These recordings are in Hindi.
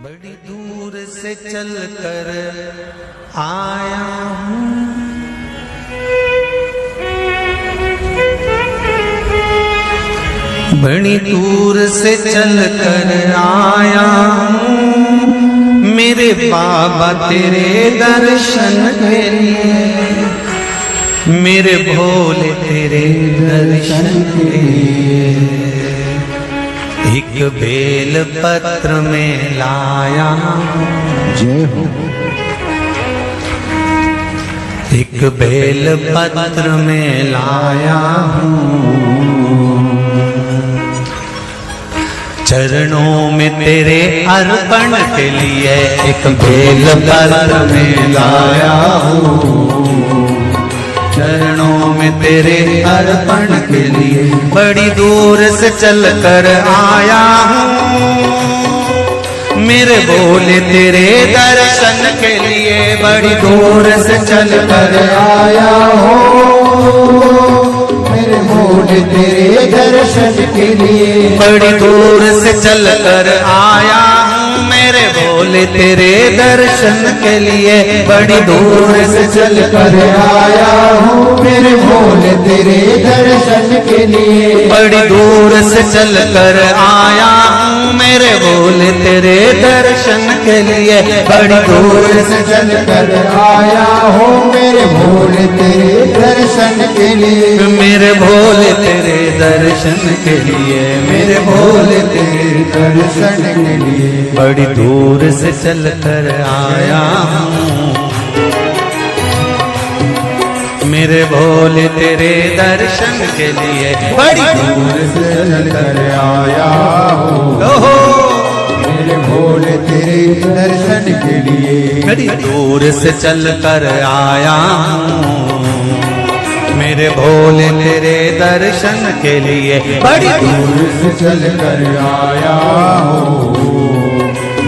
बड़ी दूर से चल कर आया हूँ, बड़ी दूर से चल कर आया हूँ, मेरे बाबा तेरे दर्शन के लिए, मेरे भोले तेरे दर्शन के लिए। एक बेल पत्र में लाया जय हो। एक बेल पत्र में लाया हूँ, चरणों में तेरे अर्पण के लिए एक बेल पत्र में लाया हूँ, चरणों में तेरे अर्पण के लिए। बड़ी दूर से चल कर आया हूँ, मेरे भोले तेरे दर्शन के लिए। बड़ी दूर से चल कर आया हूँ, मेरे भोले तेरे दर्शन के लिए। बड़ी दूर से चल कर आया हूँ, मेरे भोले तेरे दर्शन के लिए। बड़ी दूर से चल कर आया हूँ, मेरे भोले तेरे दर्शन के लिए। बड़ी दूर से चल कर आया हूँ, मेरे भोले तेरे दर्शन के लिए। बड़ी दूर से चल कर आया हूँ, मेरे भोले तेरे दर्शन के लिए। मेरे भोले तेरे दर्शन के लिए, मेरे भोले तेरे दर्शन के लिए। बड़ी दूर से चल कर आया हूँ, मेरे भोले तेरे दर्शन के लिए। बड़ी दूर से चल कर आया हूँ, मेरे भोले तेरे दर्शन के लिए। बड़ी दूर से चल कर आया हूँ, मेरे भोले तेरे दर्शन के लिए। बड़ी दूर से चल कर आया हूँ,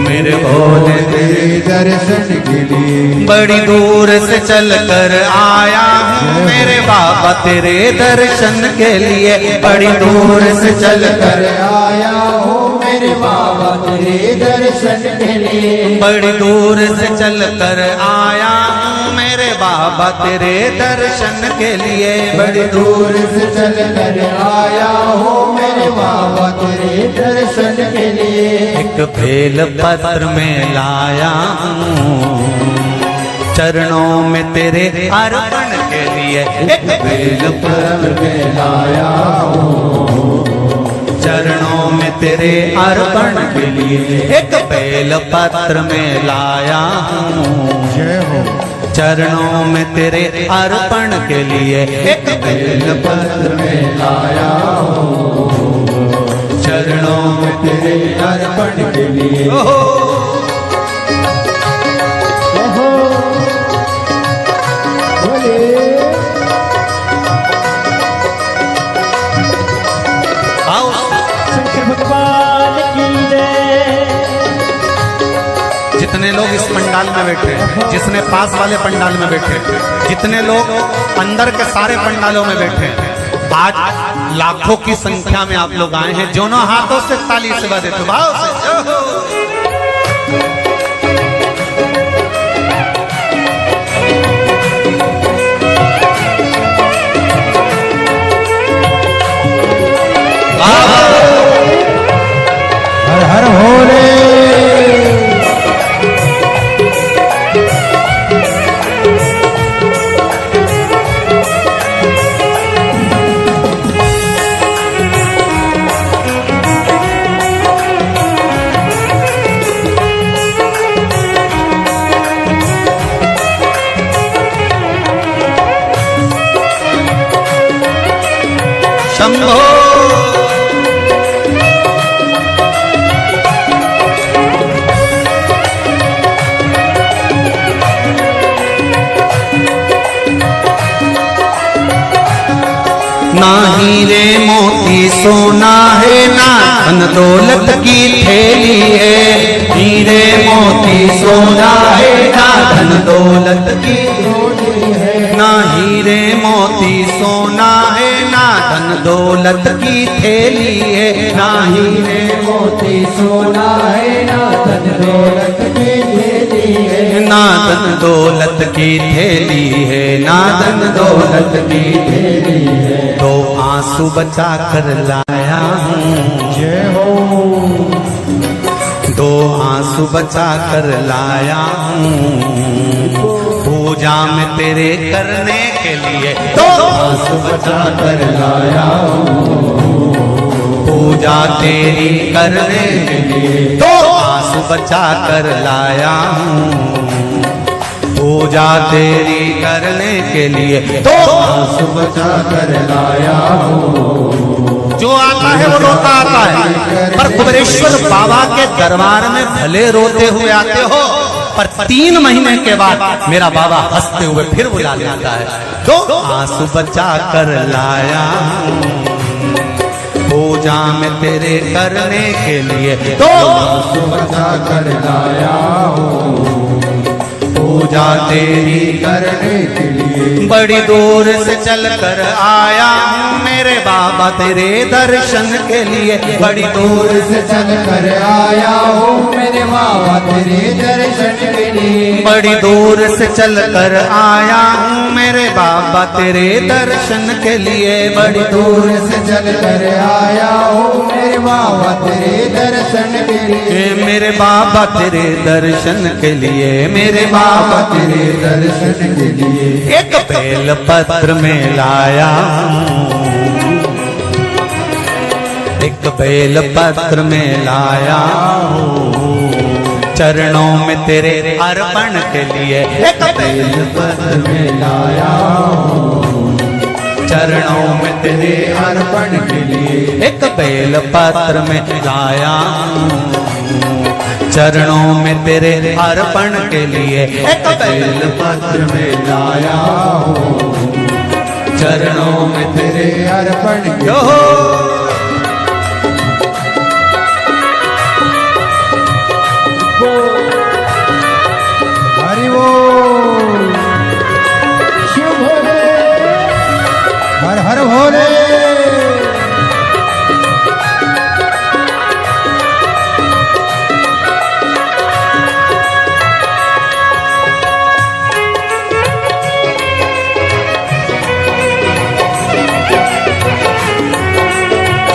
मेरे भोले तेरे दर्शन के लिए। बड़ी दूर से चल कर आया हूँ, मेरे बाबा तेरे दर्शन के लिए। बड़ी दूर से चल कर आया हूँ, मेरे बाबा तेरे दर्शन के लिए। बड़ी दूर से चल कर आया हूँ, मेरे बाबा तेरे दर्शन के लिए। बड़ी दूर से चल कर आया हूँ, मेरे बाबा तेरे दर्शन के लिए। एक बेल पत्र में लाया हूँ, चरणों में तेरे अर्पण के लिए। एक बेल पत्र में लाया हूँ, चरणों में तेरे अर्पण के लिए। एक बेल पत्र में लाया हूँ, जय हो। चरणों में तेरे अर्पण के लिए। एक बेल पत्र में लाया हूँ, चरणों में तेरे अर्पण के लिए। आओ भगवान की जय। जितने लोग इस पंडाल में बैठे हैं, जितने पास वाले पंडाल में बैठे हैं, जितने लोग अंदर के सारे पंडालों में बैठे हैं, आज लाखों की संख्या में आप लोग आए हैं। दोनों हाथों से ताली से बजा देते भाव से। हर हर भोले। शंभो ना हीरे मोती सोना है, ना धन दौलत की थैली है। हीरे मोती सोना है, ना धन दौलत की थैली है। ना हीरे मोती सोना है, ना धन दौलत की थैली है। ना हीरे मोती सोना है, ना धन दौलत की थैली है, ना धन दौलत की थैली है, ना धन दौलत की थैली है। तो आंसू बचा कर लाया हूँ, जय हो। दो आंसू बचा कर लाया हूँ, पूजा में तेरे करने के लिए दो आंसू बचा कर लाया हूँ, पूजा तेरी करने के लिए दो आंसू बचा कर लाया हूँ, पूजा तेरी करने के लिए दो आंसू बचा कर लाया हूँ। जो आता है वो रोता आता है, पर कुबेरेश्वर बाबा के दरबार में भले रोते हुए आते हो, पर 3 महीने के बाद मेरा बाबा हंसते हुए फिर बुला लेता है। दो आंसू बचा कर लाया हूँ, पूजा में तेरे करने के लिए दो आंसू बचा कर लाया हूँ, पूजा तेरी करने के लिए। बड़ी दूर से चल कर आया हूँ मेरे बाबा तेरे दर्शन के लिए, बड़ी दूर से चल कर आया हूँ मेरे बाबा तेरे दर्शन के लिए। बड़ी दूर से चल कर आया हूँ मेरे बाबा तेरे दर्शन के लिए, बड़ी दूर से चल कर आया हूँ मेरे बाबा तेरे दर्शन के लिए। मेरे बाबा तेरे दर्शन के लिए, मेरे बाबा तेरे दर्शन के लिए। एक बेल पत्र में लाया हूँ, एक बेल पत्र में लाया हूँ, चरणों में तेरे अर्पण के लिए एक बेल पत्र में लाया हूँ, चरणों में तेरे अर्पण के लिए। एक बेल पत्र में लाया हूँ, चरणों में तेरे अर्पण के लिए एक बेल पत्र में लाया हूँ, चरणों में तेरे अर्पण के यो हरि बोल। शिव भोले, हर हर भोले।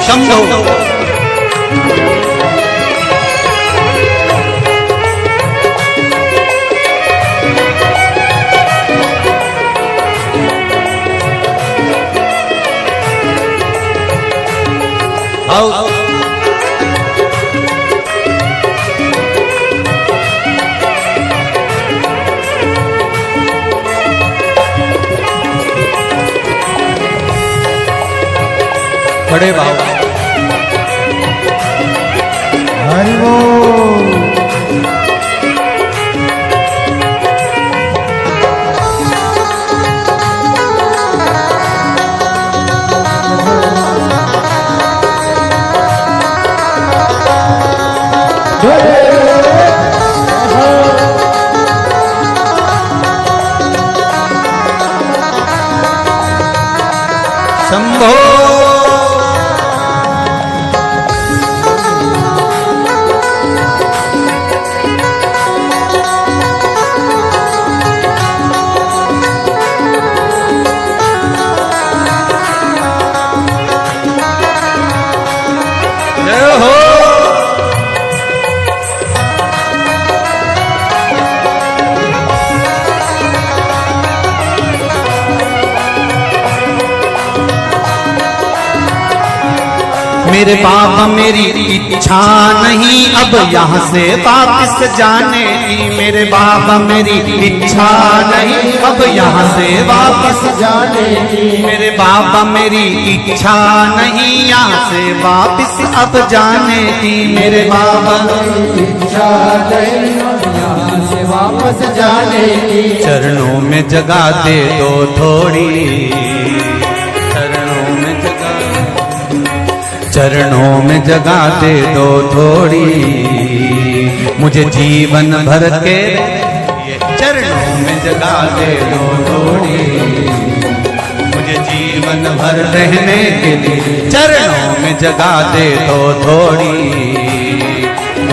शंभो आओ बड़े बाबा हरि बोल। शंभो जय हो। मेरे बाबा मेरी इच्छा नहीं अब यहाँ से वापस जाने की, मेरे बाबा मेरी इच्छा नहीं अब यहाँ से वापस जाने की। मेरे बाबा मेरी इच्छा नहीं यहाँ से वापस अब जाने की, मेरे बाबा इच्छा नहीं यहाँ से वापस जाने की। चरणों में जगह दे दो थोड़ी, चरणों में जगह, चरणों में जगह दे दो थोड़ी, मुझे जीवन भर के चरणों में जगह दे दो थोड़ी, मुझे जीवन भर रहने के लिए चरणों में जगह दे दो थोड़ी,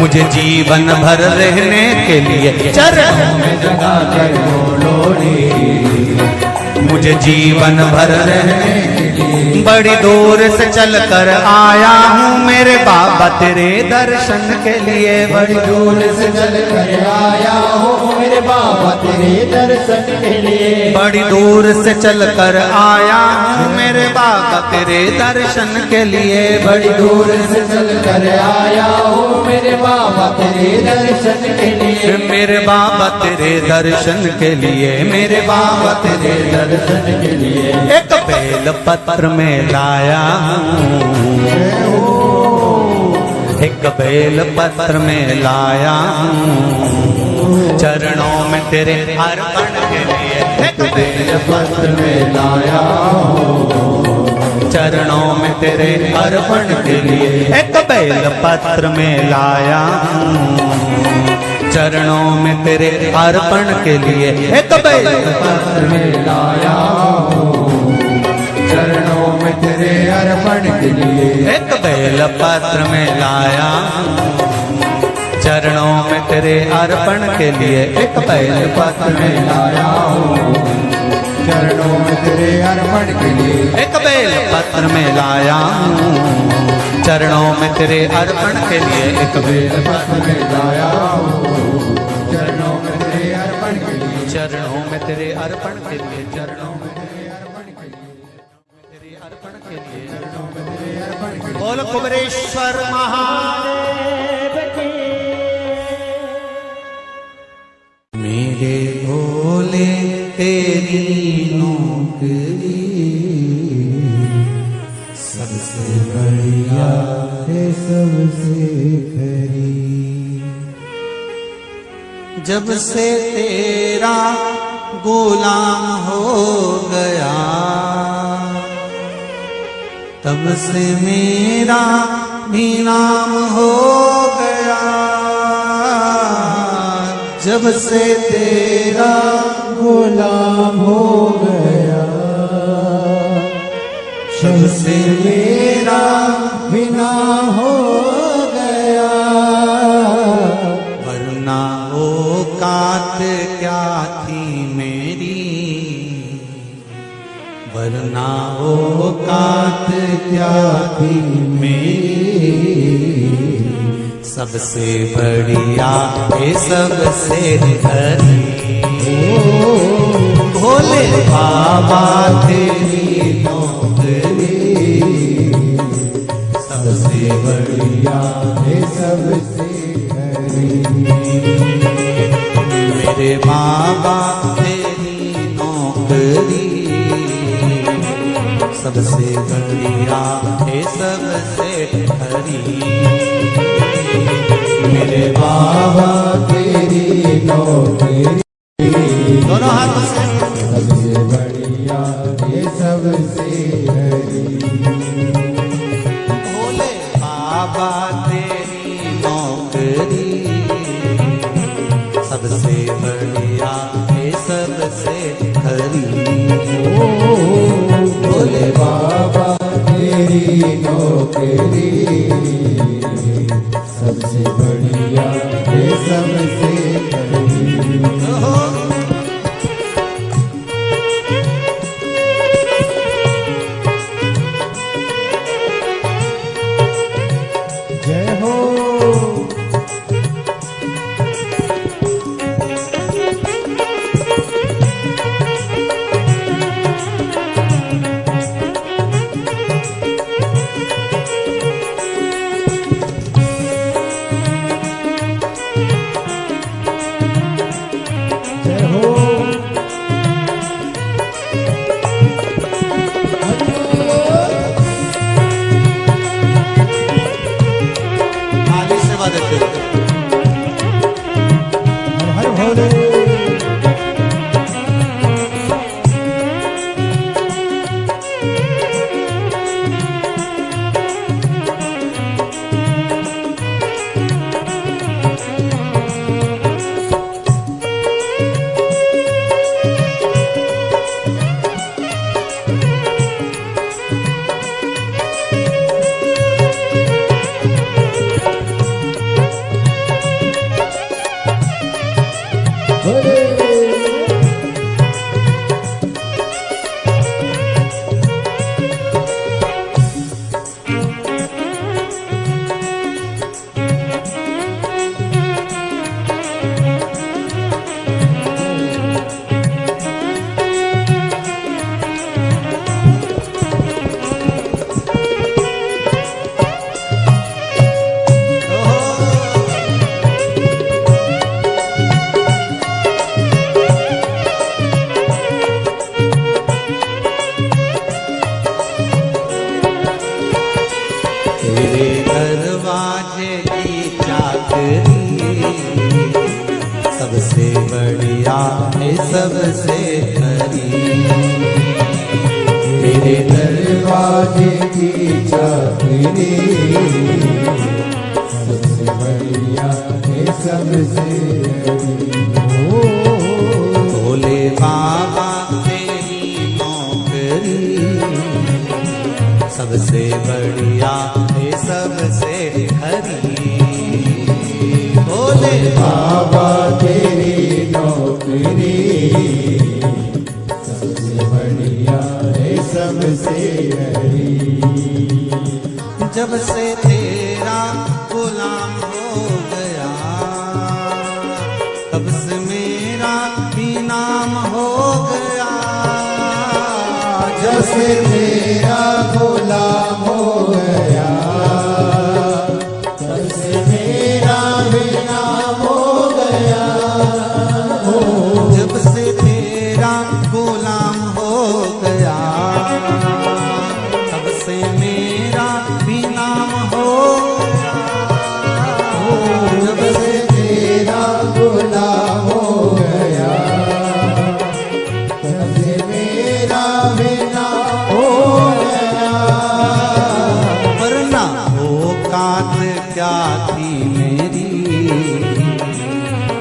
मुझे जीवन भर रहने के लिए चरणों में जगा कर बोलो रे, मुझे जीवन भर रहने बड़ी दूर से चल कर आया हूँ मेरे बाबा तेरे दर्शन के लिए। बड़ी दूर से चल कर आया हो मेरे बाबा तेरे दर्शन के लिए, बड़ी दूर से चल कर आया हूँ मेरे बाबा तेरे दर्शन के लिए। बड़ी दूर से चल कर आया हो मेरे बाबा तेरे दर्शन के लिए, मेरे बाबा तेरे दर्शन के लिए, मेरे बाबा तेरे दर्शन के लिए। एक बेल पत्र में लाया हूँ, एक बेल पत्र में लाया हूँ चरणों में तेरे अर्पण के लिए। एक बेल पत्र में लाया हूँ चरणों में तेरे अर्पण के लिए। एक बेल पत्र में लाया हूँ चरणों में तेरे अर्पण के लिए। एक बेल पत्र में लाया हूँ चरणों में तेरे अर्पण के लिए। एक बेल पत्र में लाया चरणों में तेरे अर्पण के लिए। एक बेल पत्र में लाया हूँ चरणों में तेरे अर्पण के लिए। एक बेल पत्र में लाया चरणों में तेरे अर्पण के लिए। एक बेल पत्र में लाया हूँ चरणों में तेरे अर्पण के लिए, चरणों में तेरे अर्पण के लिए, चरणों में तेरे अर्पण के लिए। बोल कुबेरेश्वर महादेव की। मेरे भोले तेरी नौकरी सबसे बढ़िया है सबसे खरी। जब से तेरा गुलाम हो गया तब से मेरा भी नाम हो गया। जब से तेरा गुलाम हो गया जब से मेरा बिना हो गया। वरना औकात क्या थी मेरी, वरना औकात क्या थी मेरी। सबसे बढ़िया ये सबसे खरी भोले बाबा तेरी नौकरी। सबसे बढ़िया है सबसे खरी मेरे बाबा तेरी नौकरी। सबसे बढ़िया है सबसे खरी मेरे बाबा तेरी नौकरी। दोनों हाथों से सबसे बढ़िया है सबसे खरी भोले बाबा तेरी नौकरी। सबसे बढ़िया है सबसे खरी भोले बाबा तेरी नौकरी। सबसे बढ़िया है सबसे खरी। जय हो सबसे बढ़िया है सबसे खरी। तेरे दरवाजे की चाबी सबसे बढ़िया है सबसे बड़ी। भोले बाबा तेरी नौकरी सबसे बढ़िया है सबसे खरी। भोले बाबा तेरी नौकरी सबसे बढ़िया है सबसे बड़ी। जब से तेरा गुलाम हो गया तब से मेरा भी नाम हो गया। जब से तेरा गुलाम हो गया तब से मेरा भी नाम हो गया। जब से तेरा गुलाम हो गया तब से मेरा भी नाम हो गया। जब से तेरा गुलाम हो गया तब से मेरा भी नाम हो गया। वरना औकात क्या थी मेरी,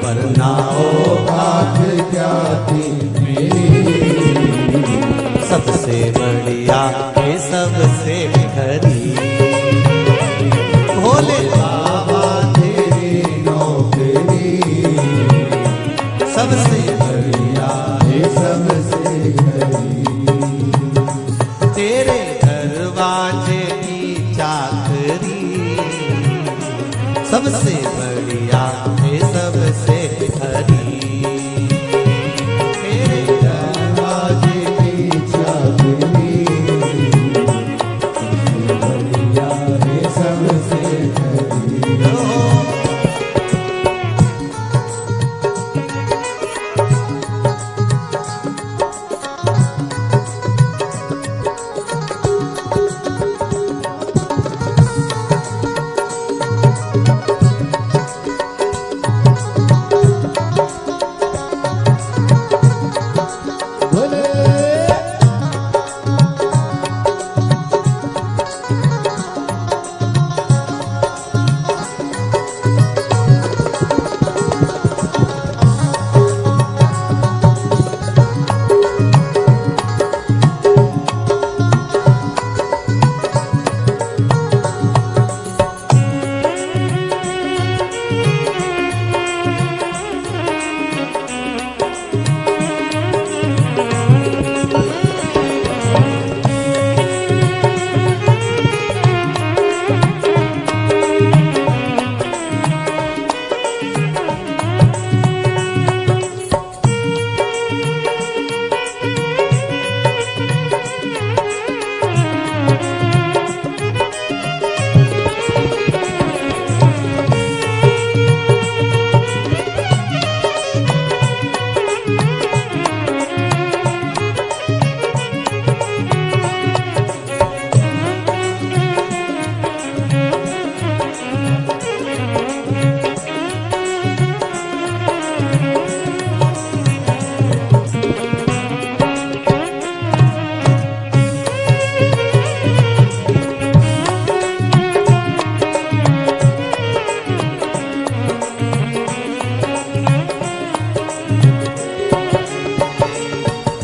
वरना औकात क्या थी मेरी। सबसे बढ़िया है सबसे खरी। भोले बाबा तेरी नौकरी सबसे बढ़िया है सबसे बड़ी। तेरे दरवाजे की चाकरी सबसे बढ़िया है सबसे खरी। तेरे दरवाजे की चाबी सबसे बढ़िया है सबसे बड़ी।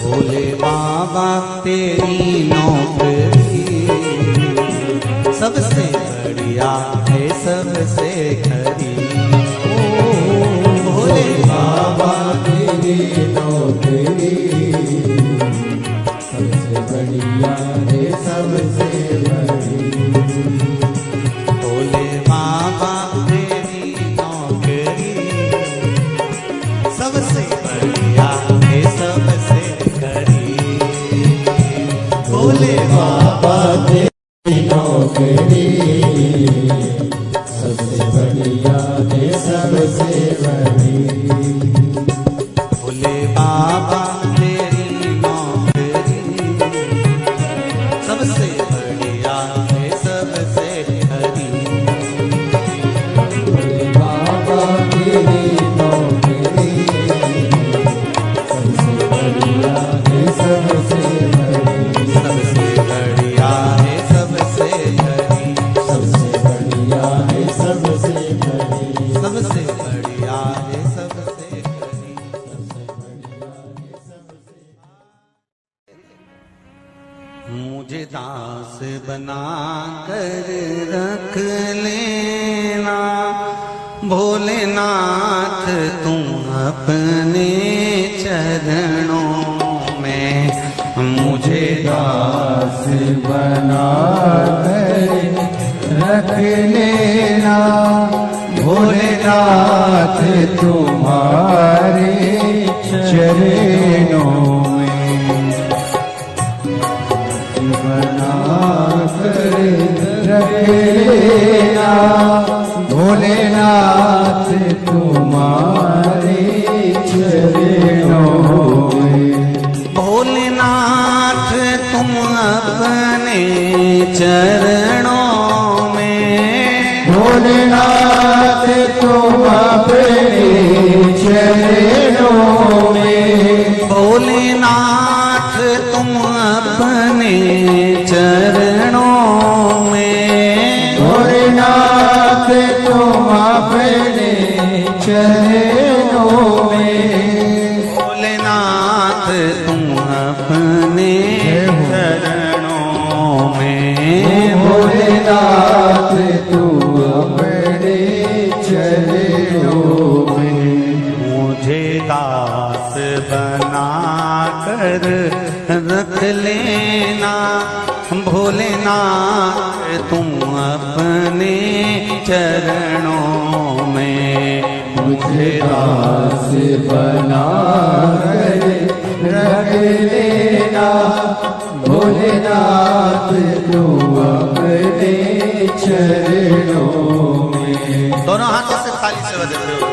भोले बाबा तेरी नौकरी सबसे बढ़िया है सबसे खरी। भोले बाबा तेरी नौकरी सबसे बढ़िया है सबसे बड़ी। भोले बाबा तेरी नौकरी सबसे बढ़िया है सबसे खरी। भोले बाबा तेरी नौकरी सबसे बढ़िया है सबसे बड़ी। भोले बाबा तेरी नौकरी सबसे बढ़िया है सबसे खरी। बाबा तेरी नौकरी दास बना कर रख लेना भोलेनाथ तुम अपने चरणों में मुझे दास बना कर रख लेना भोलेनाथ तुम्हारे चरणों में बना कर रख लेना भोलेनाथ तुम्हारे चरणों में भोलेनाथ तुम अपने चरणों में भोलेनाथ तुम अपने चरणों में भोलेनाथ तुम अपने चरणों में भोलेनाथ तुम अपने चरणों में भोलेनाथ तुम अपने चरणों में भोलेनाथ तुम अपने चरणों में मुझे दास बना कर रख लेना भोलेनाथ तुम अपने चरणों में मुझे दास बना कर रख लेना भोलेनाथ तुम अपने चरणों में दोनों हाथों से खाली सेवा देते हो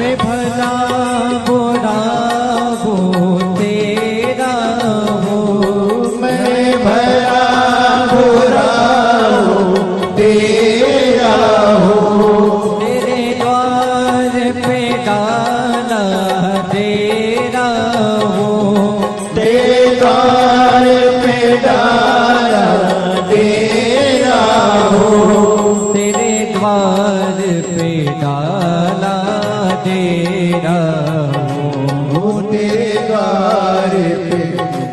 मैं भला बुरा वो तेरा हो मैं भला बुरा हूँ तेरा हूँ तेरे द्वार पे डाला तेरा हो तेरे द्वार पे डाला तेरा हूँ तेरे द्वार पे डाला तेरा हो तेरे द्वार पे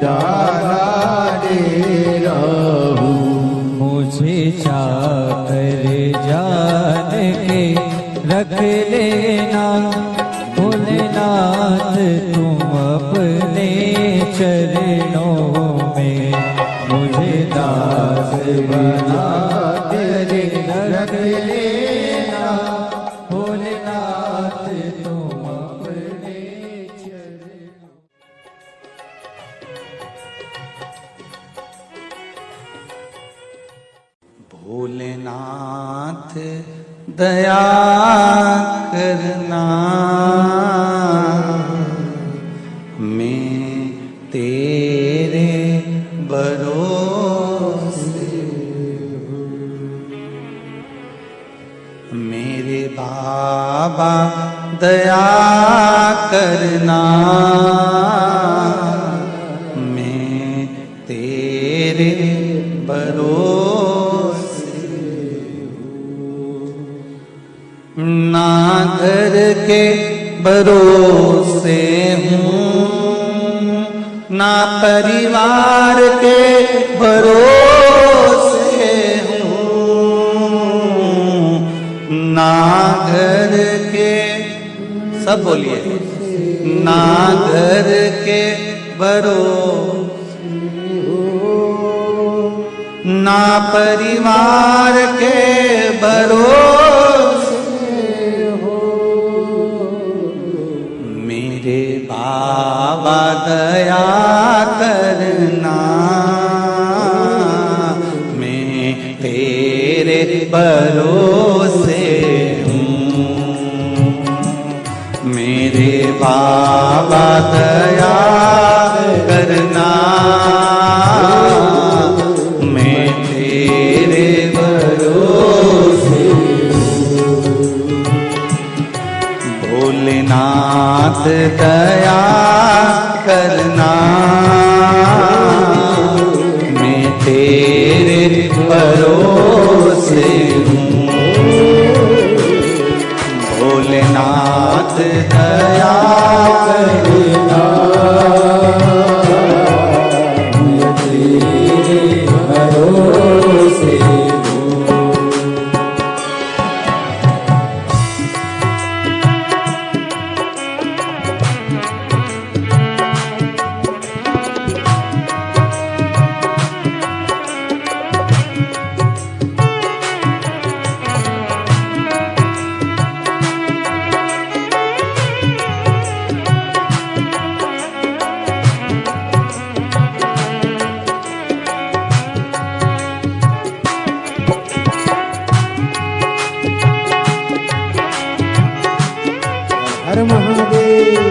डाला तेरा हूँ मुझे चाकर जान के रख लेना भोलेनाथ तुम अपने चरणों में मुझे दास बना तेरे रख लेना भोलेनाथ तुम अपने चरणों भोलेनाथ दया करना मैं तेरे भरोसे मेरे बाबा दया करना मैं तेरे भरोसे ना घर के भरोसे हूँ ना परिवार के भरोसे हूँ, ना घर के, सब बोलिए, ना घर के भरोसे, ना परिवार के भरोसे हो। मेरे बाबा दया करना, मैं तेरे भरोसे हूँ। मेरे बाबा दया करना, मैं तेरे भरोसे हूँ। भोलेनाथ दया करना, मैं तेरे भरोसे हूँ। भोलेनाथ दया करना, मैं तेरे भरोसे हूँ। हर महादेव।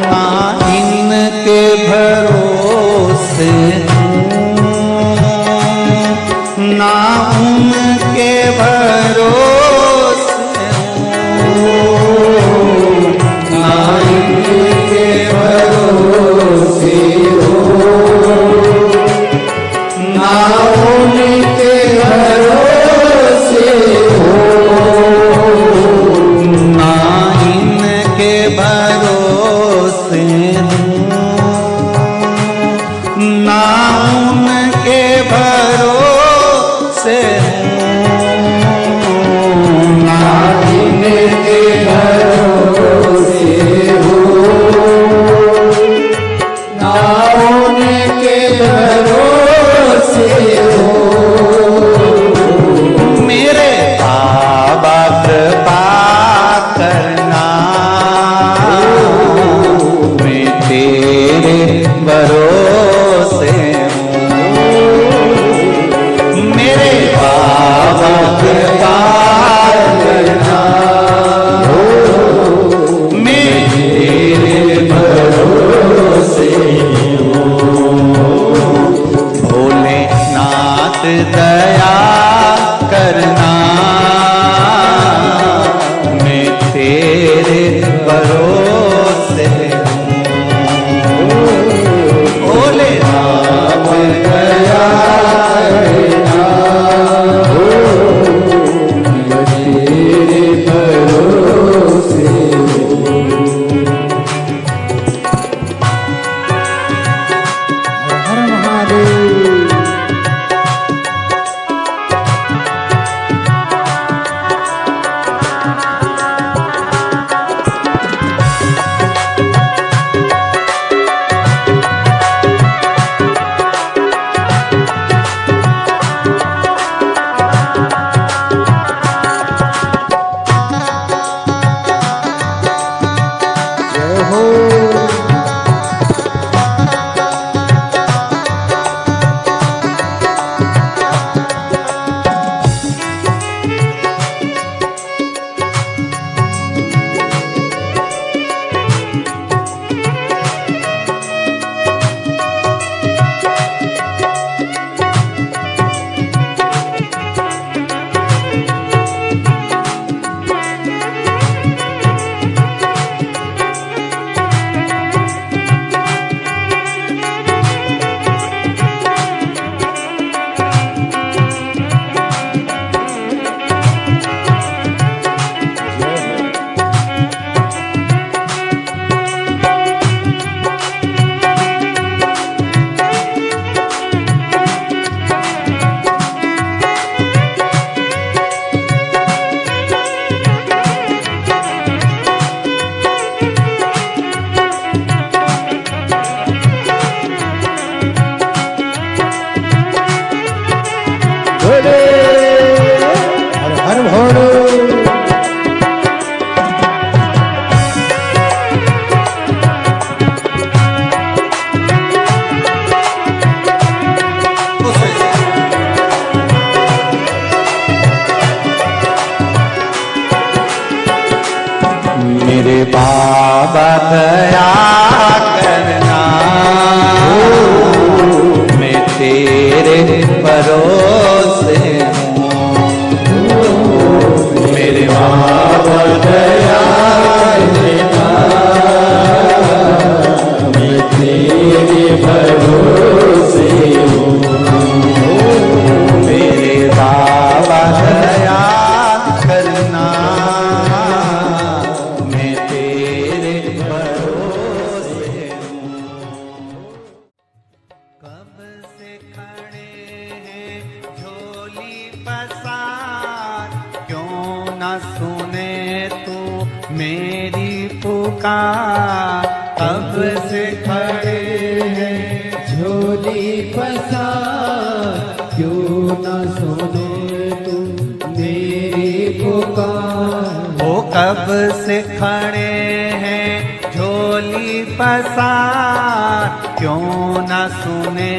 ना इनके भरोसे हूँ, ना उनके भरोसे हूँ, ना इनके भरोसे हूँ, ना उनके भरोसे हूँ, ना इनके भरोसे हूँ, ना भरोसे हूँ। बोले राम गया तेरे भरोसे हर महादेव। जय हो बोले हर हर भोले। मेरे बाबा दया करना, मैं तेरे भरोसे हूँ। मेरे बाबा दया करना, मैं तेरे भरोसे हूँ। मेरे बाबा दया करना, मैं तेरे भरोसे हूँ। कब से खड़े हैं झोली पसार, क्यों न सुने तू मेरी पुकार। कब से खड़े हैं झोली पसार, क्यों न सुने तू मेरी पुकार। वो कब से खड़े हैं झोली पसार, क्यों न सुने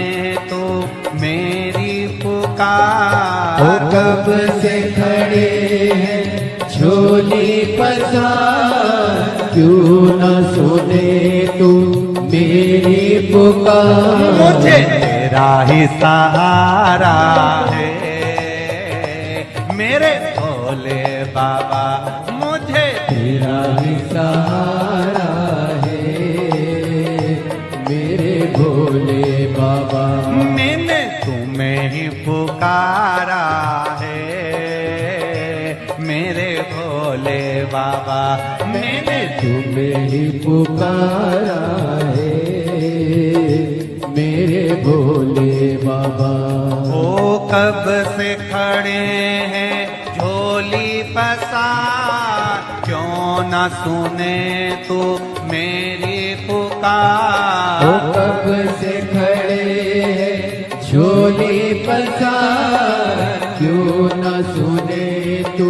तो मेरी पुकार। वो कब से खड़े हैं झोली पसार, क्यों न सुने तू मेरी पुकार। मुझे तेरा ही सहारा है मेरे भोले बाबा, मुझे तेरा ही सहारा है मेरे भोले बाबा। मैंने तुम्हें ही पुकारा है मेरे भोले बाबा। मैंने तुम्हें ही पुकारा है मेरे भोले बाबा। वो कब से खड़े हैं झोली पसार, क्यों न सुने तू मेरी पुकार। वो कब से खड़े हैं झोली पसार, क्यों न सुने तू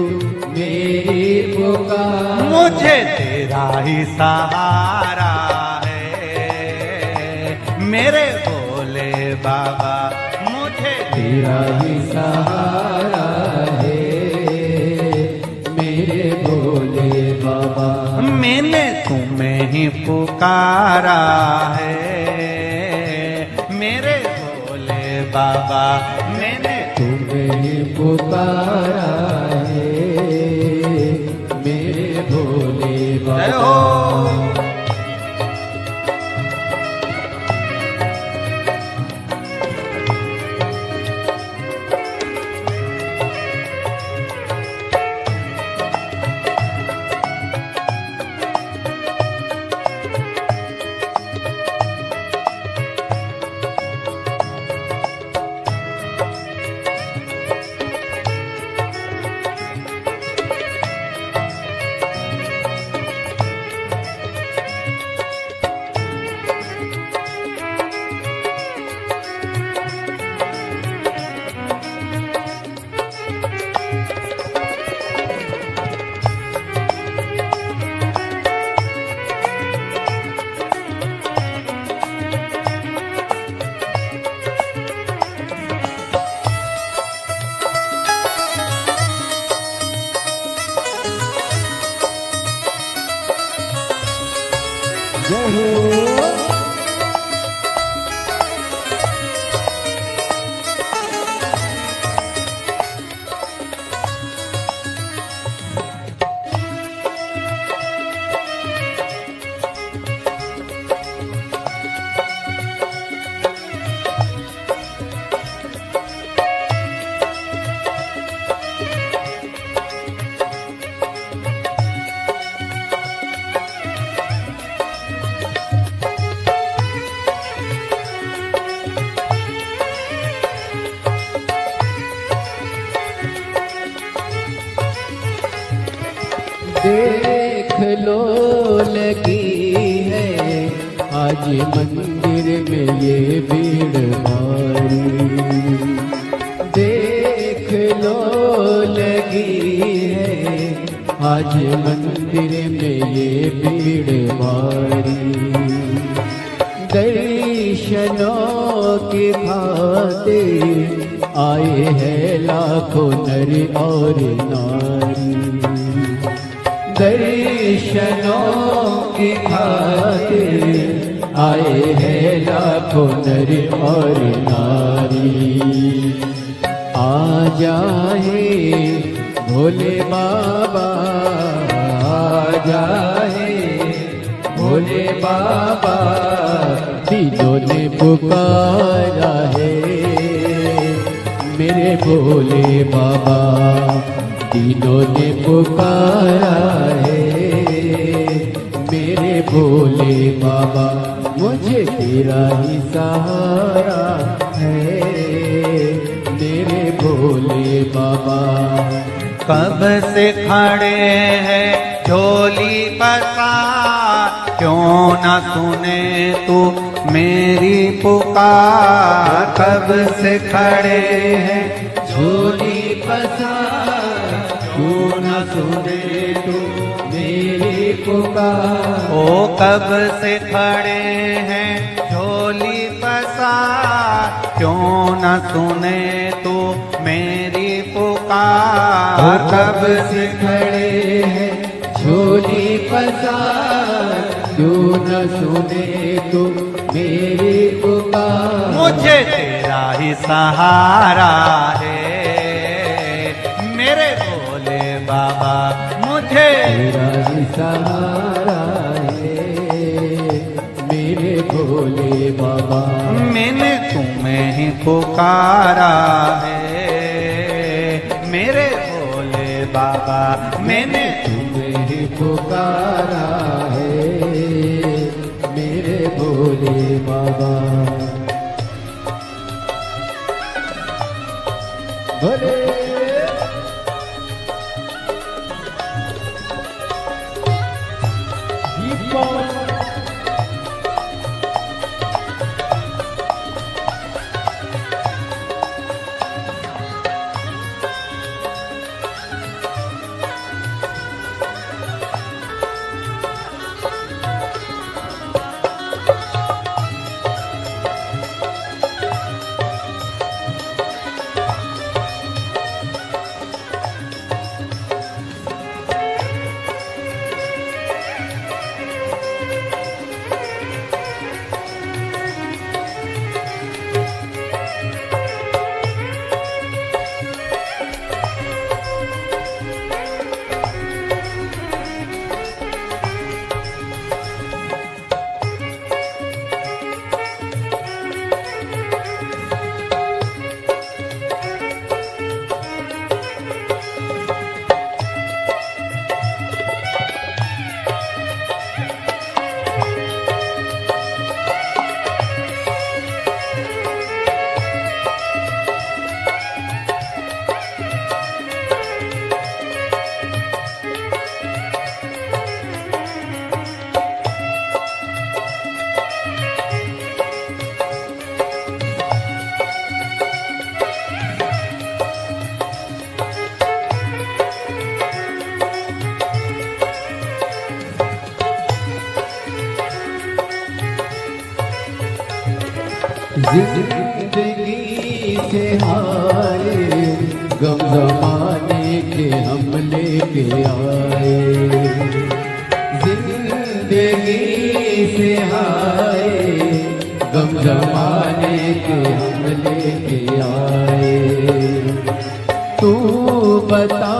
मेरी पुकार। मुझे तेरा ही सहारा है मेरे भोले बाबा, मुझे तेरा ही सहारा है मेरे भोले बाबा। मैंने तुम्हें ही पुकारा है मेरे भोले बाबा। मैंने तुम्हें ही पुकारा है मेरे भोले जय बाबा। हो। जय हो। देख लो लगी है आज मंदिर में ये भीड़ भारी। देख लो लगी है आज मंदिर में ये भीड़ भारी। दर्शनों की खातिर आए हैं लाखों नर और नारी। दर्शनों की खातिर आए हैं लाखों नर और नारी। आ जाए भोले बाबा, आ जाए भोले बाबा, तीनों ने पुकारा है मेरे भोले बाबा। तीनों ने पुकारा है मेरे भोले बाबा। मुझे तेरा ही सहारा है मेरे भोले बाबा। कब से खड़े हैं झोली पसार, क्यों न सुने तू मेरी पुकार। कब से खड़े हैं झोली पसार, क्यों न सुने तू मेरी पुकार। ओ कब से खड़े हैं झोली पसार, क्यों न सुने तू मेरी पुकार। कब से खड़े हैं झोली पसार, क्यों न सुने तू मेरी पुकार। मुझे तेरा ही सहारा है मेरे भोले बाबा। मुझे तेरा ही सहारा है मेरे भोले बाबा। मैंने तुम्हें ही पुकारा है मेरे भोले बाबा। मैंने तुम्हें ही पुकारा है मेरे भोले बाबा। भोले जिंदगी से हारे गम जमाने के हम लेके आए। जिंदगी से आए, गम जमाने के हम लेके आए। तू बता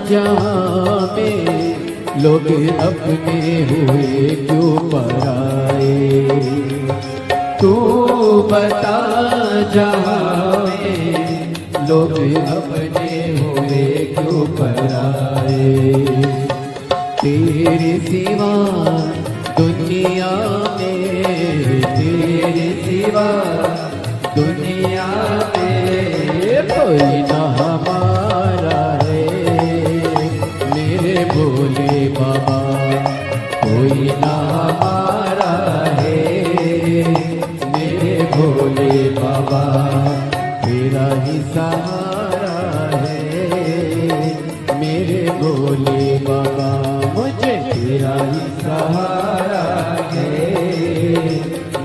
जहाँ में लोग अपने हुए क्यों पराए। तू बता जहाँ में लोग अपने हुए क्यों पराए। तेरे सिवा दुनिया में, तेरे सिवा दुनिया में कोई ना हमारा है मेरे भोले बाबा, कोई ना हमारा है मेरे भोले बाबा। तेरा ही सहारा है मेरे भोले बाबा, मुझे तेरा ही सहारा है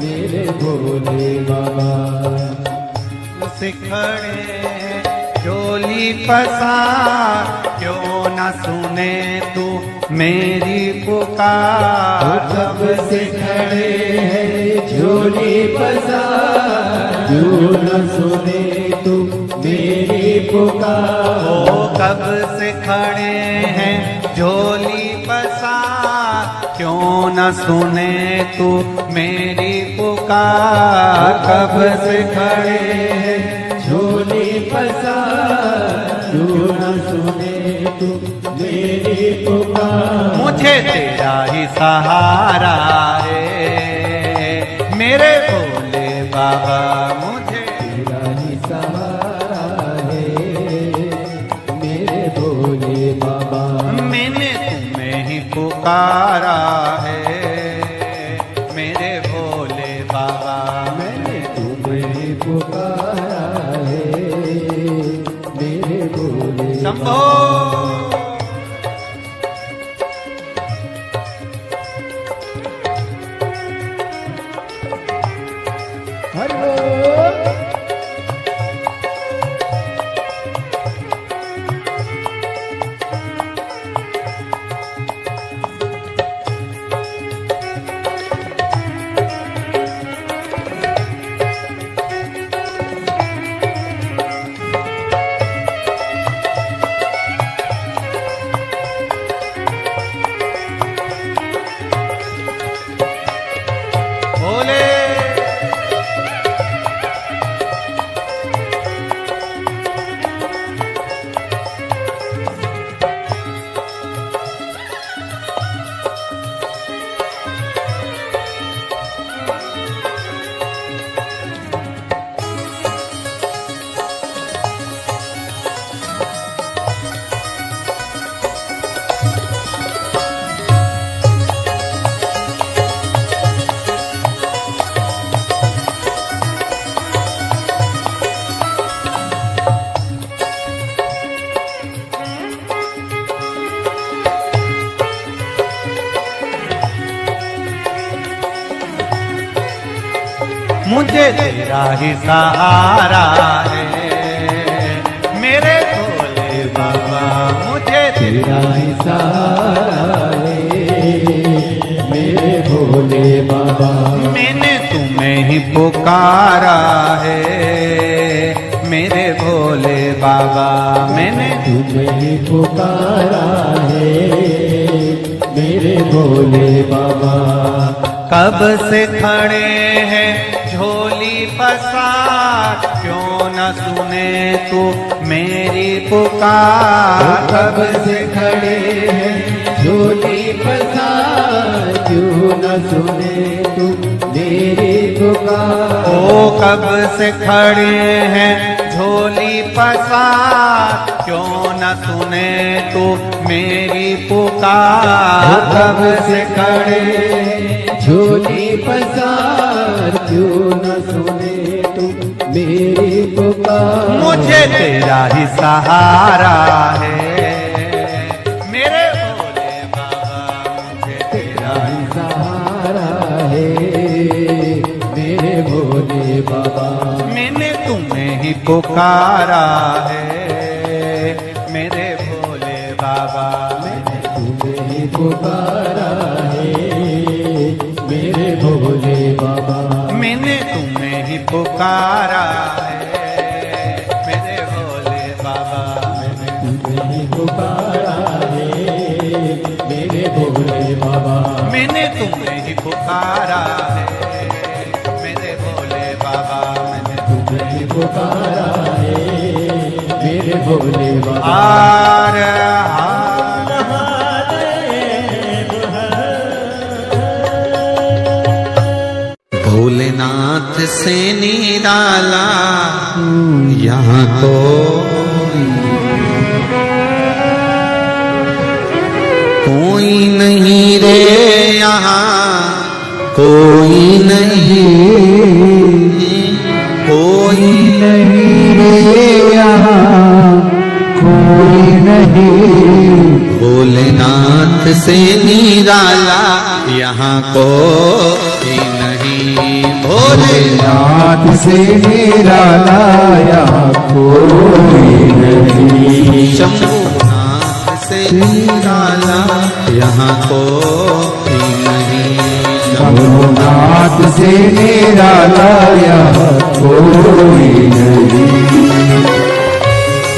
मेरे भोले बाबा। सिखड़े झोली पसार, क्यों न सुने तू मेरी पुकार। कब से खड़े हैं झोली पसार, क्यों न सुने तू मेरी पुकार। ओ कब से खड़े हैं झोली पसार, क्यों न सुने तू मेरी पुकार। कब से खड़े हैं झोली पसार, क्यों न सुने तू मेरी पुकार। मुझे तेरा ही सहारा है मेरे भोले बाबा, मुझे तेरा ही सहारा है मेरे भोले बाबा। मैंने तुम्हें ही पुकारा है मेरे भोले बाबा। मैंने तुम्हें पुकारा है मेरे भोले शंभो भोले मुझे तेरा ही सहारा है मेरे भोले बाबा। मुझे तेरा ही सहारा है मेरे भोले बाबा। मैंने तुम्हें ही पुकारा है मेरे भोले बाबा। मैंने तुम्हें ही पुकारा है मेरे भोले बाबा। कब से खड़े हैं झोली पसार, क्यों न सुने तू मेरी पुकार। कब से खड़े हैं झोली पसार, क्यों न सुने तू मेरी पुकार। ओ कब से खड़े हैं झोली पसार, क्यों न सुने तू मेरी पुकार। कब से खड़े हैं झोली पसार, क्यों न सुने तू मेरी पुकार। मुझे तेरा ही सहारा है मेरे भोले बाबा। मुझे तेरा ही सहारा है मेरे भोले बाबा। मैंने तुम्हें ही पुकारा है मेरे भोले बाबा। मैंने तुम्हें ही पुकारा है पुकारा है मेरे भोले बाबा। तुझे ही पुकारा है मेरे भोले बाबा। मैंने तुम्हें ही पुकारा है मेरे भोले बाबा। मैंने तुझे ही पुकारा है मेरे भोले बाबा। हार भोलेनाथ से निराला यहाँ को कोई नहीं रे, यहाँ कोई नहीं, कोई नहीं रे यहाँ कोई नहीं। भोलेनाथ से निराला यहाँ कोई नहीं। भोलेनाथ से निराला यहाँ कोई नहीं। शंभुनाथ से निराला यहाँ कोई नहीं। शंभुनाथ से निराला यहाँ कोई नहीं।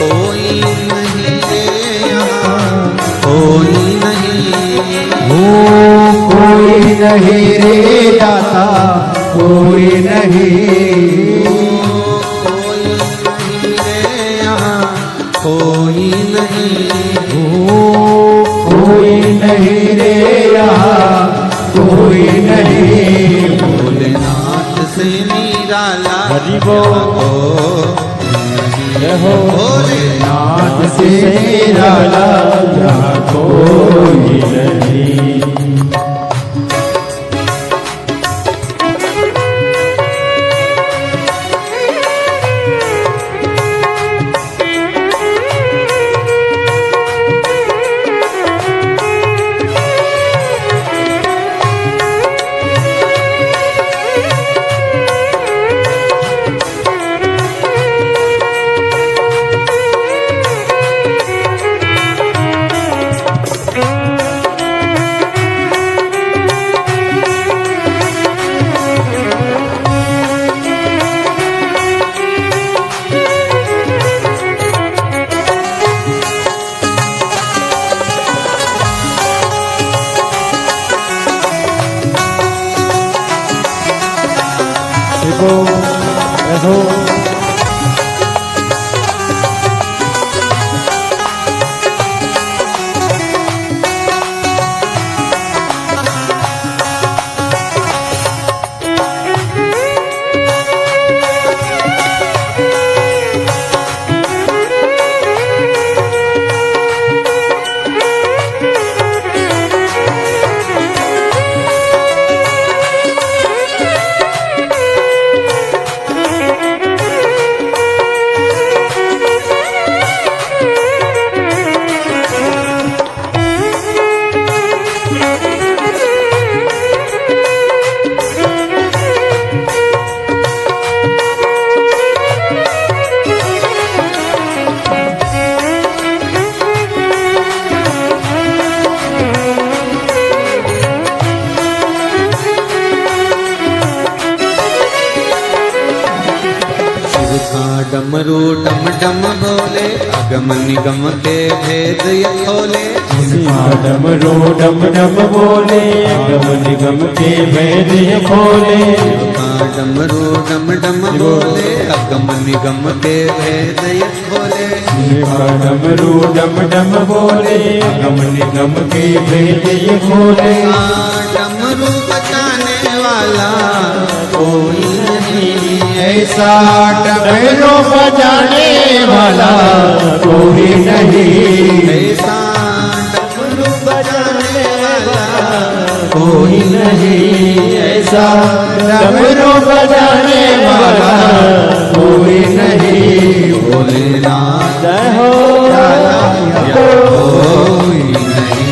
कोई नहीं रे यहाँ कोई नहीं, कोई नहीं रे दाता कोई नहीं। कोई नहीं रे यहाँ कोई नहीं, कोई नहीं रे यहाँ कोई नहीं। भोलेनाथ से निराला हरि बोल। भोलेनाथ से निराला यहाँ कोई नहीं। डमरू डम डम बोले अगम निगम के भेद ये खोले। डमरू डम डम बोले अगम निगम के भेद ये खोले। डमरू डम डम बोले अगम निगम के भेद ये खोले। डमरू डम डम बोले अगम निगम के भेद ये खोले। डमरू बजाने वाला कोई नहीं ऐसा डमरू बजाने वाला कोई नहीं। ऐसा डमरू बजाने वाला कोई नहीं। ऐसा डमरू बजाने वाला कोई नहीं। भोलेनाथ जय हो कोई नहीं।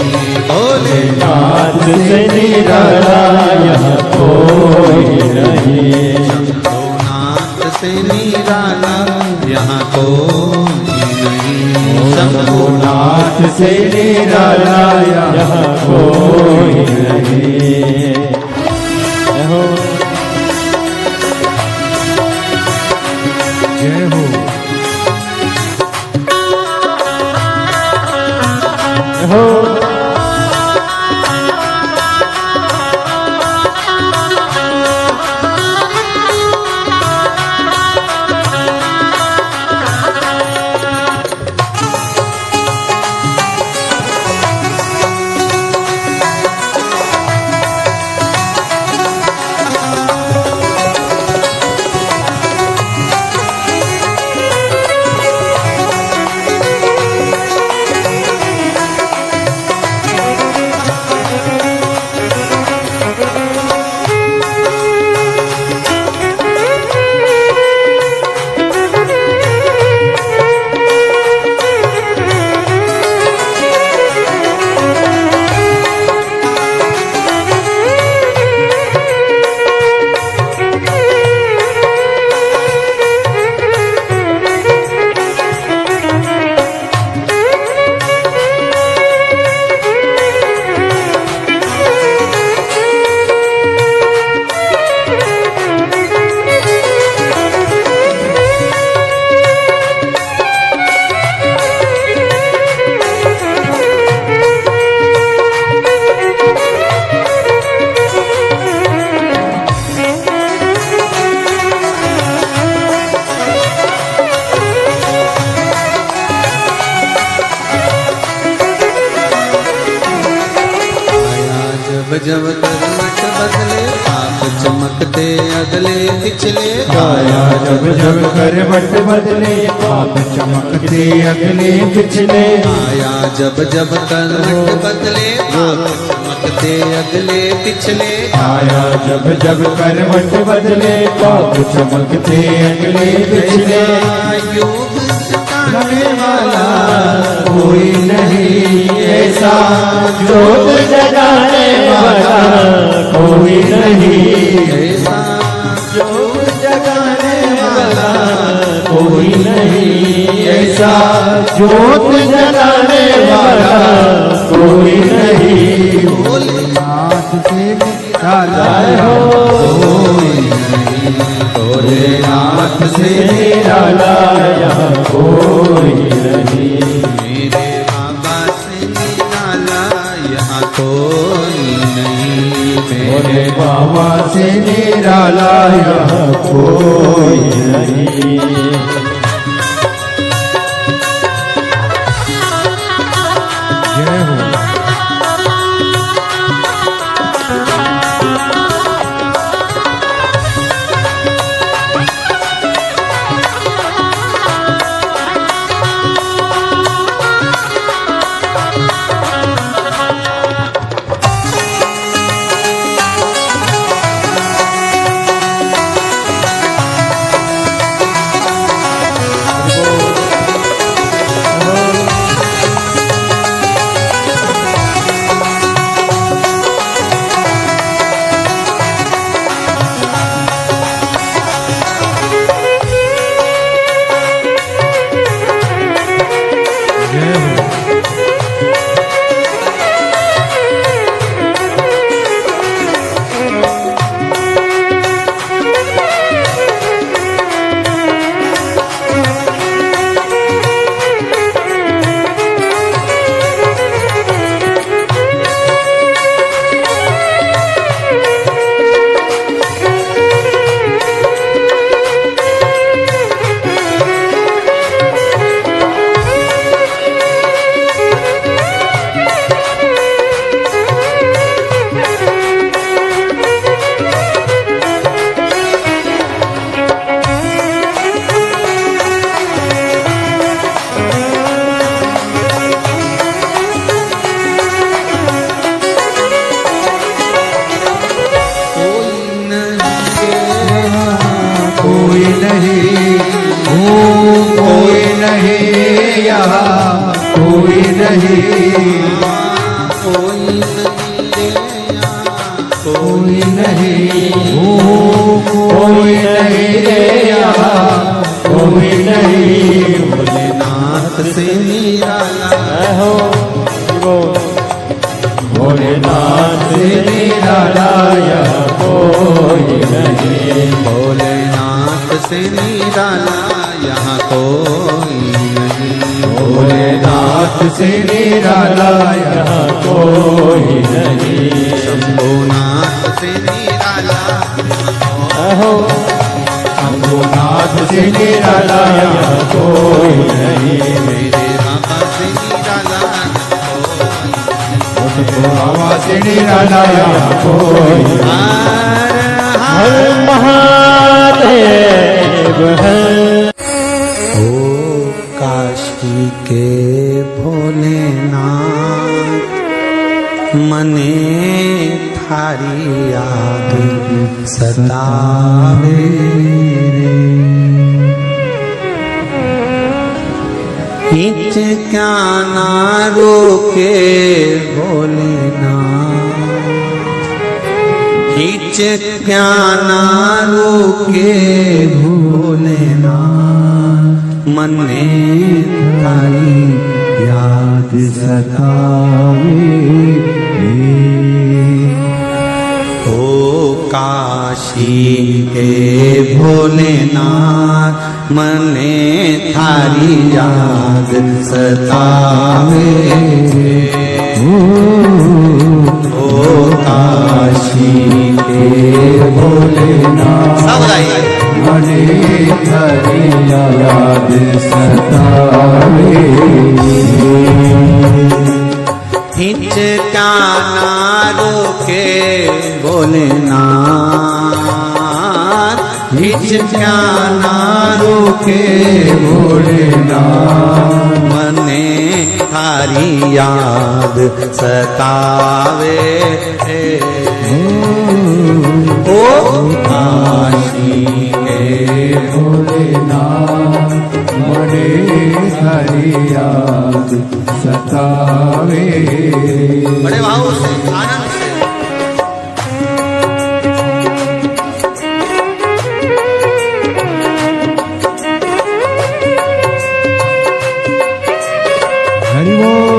भोलेनाथ से निराला यहाँ कोई नहीं। शंभुनाथ से निराला यहाँ कोई नहीं। शंभुनाथ से निराला यहाँ कोई नहीं। चमकते अगले पिछले काया जब जब करवट बदले पाप चमकते अगले पिछले आया जब जब करवट बदले पाप चमकते अगले पिछले आया जब जब करवट बदले पाप चमकते अगले पिछले योग करने वाला कोई नहीं ऐसा जोत जगाने वाला कोई नहीं ऐसा जोत जगाने वाला कोई नहीं ऐसा जोत जगाने वाला कोई नहीं भोलेनाथ से निराला भोलेनाथ से निराला यहाँ कोई नहीं मेरे बाबा से निराला यहाँ कोई नहीं मेरे बाबा से निराला यहाँ कोई नहीं जय हो कोई नहीं कोई नहीं यहाँ कोई नहीं कोई नहीं कोई नहीं रे यहाँ कोई नहीं भोलेनाथ से निराला हो भोलेनाथ से निराला यहाँ कोई नहीं भोलेनाथ से निराला यहाँ कोई नहीं भोलेनाथ से निराला यहाँ कोई नहीं शंभुनाथ से निराला हो शंभुनाथ से निराला यहाँ कोई नहीं मेरे बाबा से निराला बाबा से निराला यहाँ कोई हर हर महादेव है ओ काशी के भोलेनाथ मने थारी याद सतावे रे हिच क्या ना रोके भोलेनाथ हिच क्या ना रोके भोलेनाथ मने थारी याद सतावे ओ काशी के भोलेनाथ मने थारी याद सतावे ओ काशी के भोलेनाथ मने थारी याद सतावे हिचकाना रोके भोलेनाथ हिचक्या ना रोके भोलेनाथ मने थारी याद सतावे ओ काशी के भोलेनाथ मने हरि याद सतावे। बड़े भाव से आनंद से हरि बोल।